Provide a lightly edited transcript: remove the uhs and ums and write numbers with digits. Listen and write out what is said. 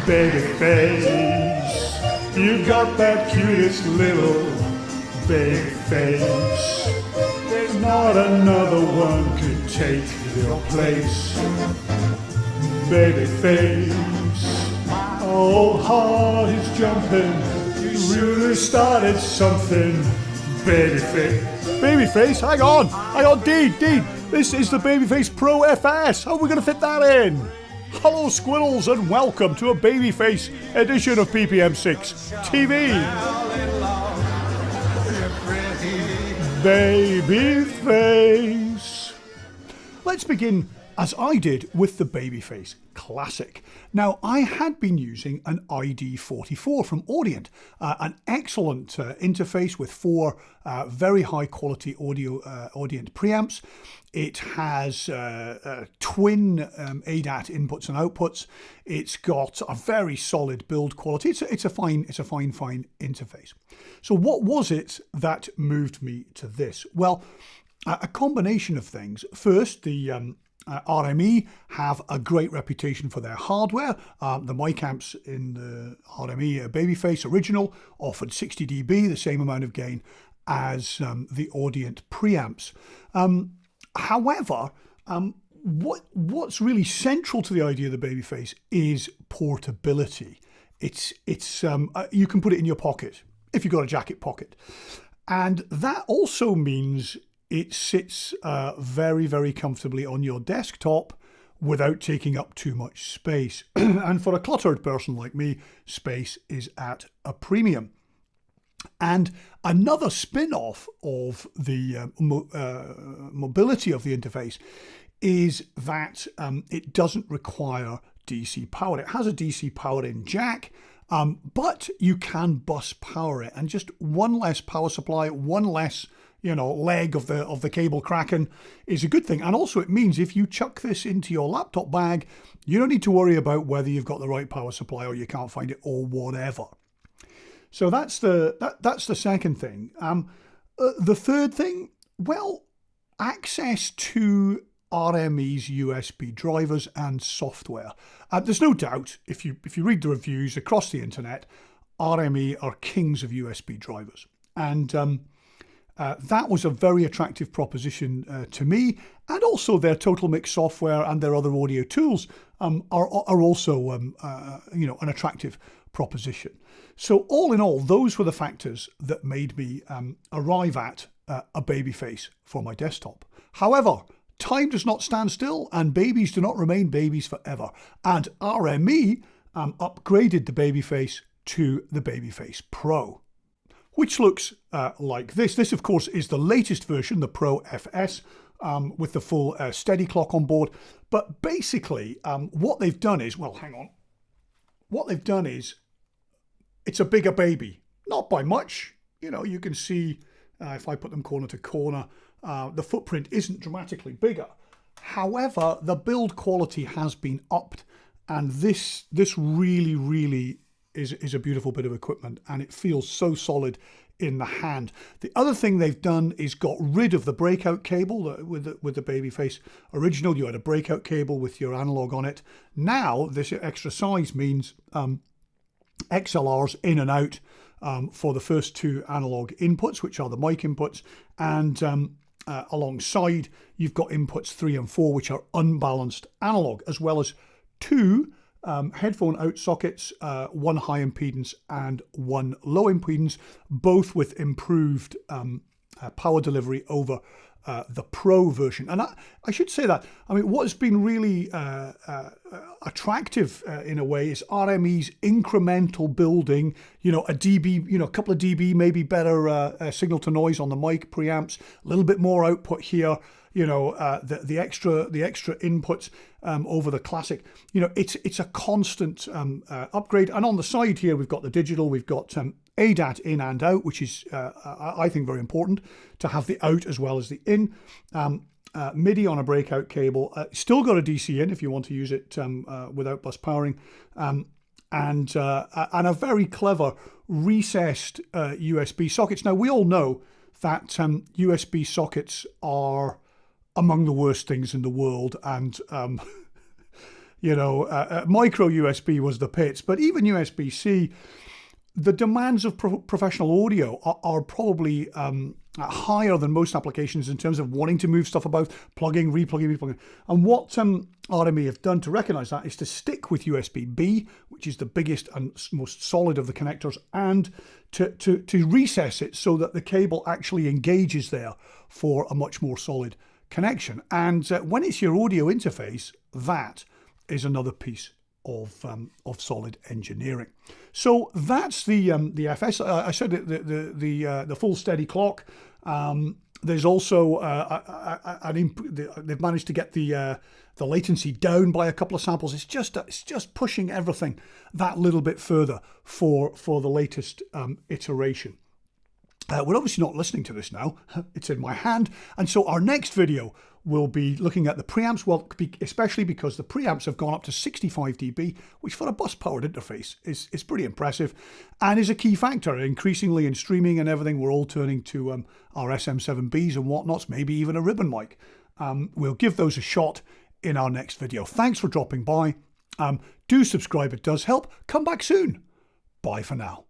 Babyface, you've got that cutest little baby face. There's not another one could take your place. Babyface, my old heart is jumping. You really started something. Babyface, hang on, Deed, this is the Babyface Pro FS. How are we going to fit that in? Hello squirrels and welcome to a Babyface edition of PPM6 TV. Babyface. Let's begin, as I did, with the Babyface Classic. Now, I had been using an iD44 from Audient, an excellent interface with four very high quality Audient preamps. It has twin ADAT inputs and outputs. It's got a very solid build quality. It's a fine interface. So what was it that moved me to this? Well, a combination of things. First, the RME have a great reputation for their hardware. The mic amps in the RME Babyface original offered 60 dB, the same amount of gain as the Audient preamps. However, what's really central to the idea of the Babyface is portability. It's you can put it in your pocket if you've got a jacket pocket, and that also means it sits very, very comfortably on your desktop without taking up too much space. And for a cluttered person like me, space is at a premium. And another spin-off of the mobility of the interface is that it doesn't require DC power. It has a DC power-in jack, but you can bus power it, and just one less power supply, one less leg of the cable cracking is a good thing. And also it means if you chuck this into your laptop bag, you don't need to worry about whether you've got the right power supply or you can't find it or whatever. So that's the second thing. The third thing, well, access to RME's USB drivers and software. There's no doubt, if you read the reviews across the internet, RME are kings of USB drivers. And that was a very attractive proposition to me, and also their Total Mix software and their other audio tools are also an attractive proposition. So all in all, those were the factors that made me arrive at a Babyface for my desktop. However, time does not stand still, and babies do not remain babies forever. And RME upgraded the Babyface to the Babyface Pro, which looks like this. This, of course, is the latest version, the Pro FS, with the full steady clock on board. But basically, what they've done is, it's a bigger baby. Not by much. You can see, if I put them corner to corner, the footprint isn't dramatically bigger. However, the build quality has been upped, and this really, really is a beautiful bit of equipment, and it feels so solid in the hand. The other thing they've done is got rid of the breakout cable. With the Babyface original, you had a breakout cable with your analog on it. Now this extra size means XLRs in and out for the first two analog inputs, which are the mic inputs, and alongside you've got inputs 3 and 4, which are unbalanced analog, as well as two headphone out sockets, one high impedance and one low impedance, both with improved power delivery over the Pro version. And I should say that, what's been really attractive in a way is RME's incremental building, a dB, a couple of dB, maybe better signal to noise on the mic preamps, a little bit more output here, the extra inputs over the Classic. It's a constant upgrade. And on the side here, we've got the digital, we've got ADAT in and out, which is, I think, very important to have the out as well as the in. MIDI on a breakout cable. Still got a DC in if you want to use it without bus powering. And a very clever recessed USB sockets. Now, we all know that USB sockets are among the worst things in the world, and micro USB was the pits, but even USB-C, the demands of professional audio are probably higher than most applications in terms of wanting to move stuff about, plugging, replugging, replugging. And what RME have done to recognize that is to stick with USB-B, which is the biggest and most solid of the connectors, and to recess it so that the cable actually engages there for a much more solid connection. And when it's your audio interface, that is another piece of solid engineering. So that's the FS. I said the full steady clock. There's also they've managed to get the latency down by a couple of samples. It's just pushing everything that little bit further for the latest iteration. We're obviously not listening to this now. It's in my hand. And so our next video will be looking at the preamps, well, especially because the preamps have gone up to 65 dB, which for a bus-powered interface is pretty impressive and is a key factor. Increasingly in streaming and everything, we're all turning to our SM7Bs and whatnots, maybe even a ribbon mic. We'll give those a shot in our next video. Thanks for dropping by. Do subscribe, it does help. Come back soon. Bye for now.